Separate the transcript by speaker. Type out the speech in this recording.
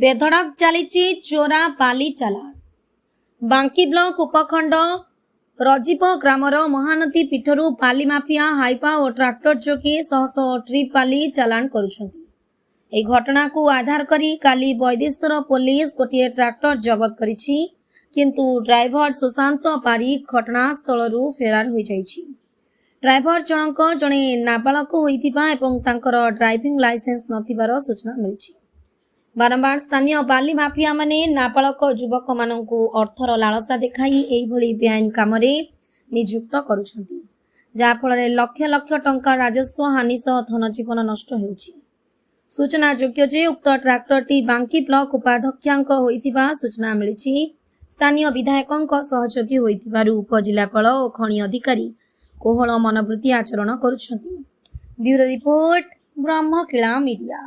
Speaker 1: बेधड़क चली चोरा बाली चालाण। बांकी ब्लॉक उपखंड रजीप ग्रामर महानदी पीठरू बाली माफिया हाइफा और ट्राक्टर जोगी शह शह ट्रिप बाली चालाण करुछंती। ए घटना को आधार करी काली बैदेश्वर पुलिस गोटे ट्राक्टर जबत करिछि, किंतु ड्राइवर सुशांत पारिक घटनास्थलरू फेरार हो जाइछि। ड्राइवर जनक जणे नाबालक होइथिबा एवं तांकर ड्राइविंग लाइसेंस नथिबार सूचना मिलिछि। बारंबार स्थानीय बाली माफिया माने नाबालक युवक मानकु अर्थर लालसा देखाई एही भली बेआईन कामरे नियुक्त करुछंती, जा फଳରେ लक्ष लक्ष टंका राजस्व हानि सह धन जीवन नष्ट हेउछि। सूचना योग्य जे उक्त ट्राक्टरटी बांकी ब्लॉक उपाध्यक्षांक होइथिबा सूचना मिलिछि। स्थानीय विधायकंक सहयोगी होइथिबारु उपजिलापाल और खनि अधिकारी कोहल मनोवृत्ति आचरण करुछंती। Bureau report Brahmakila media.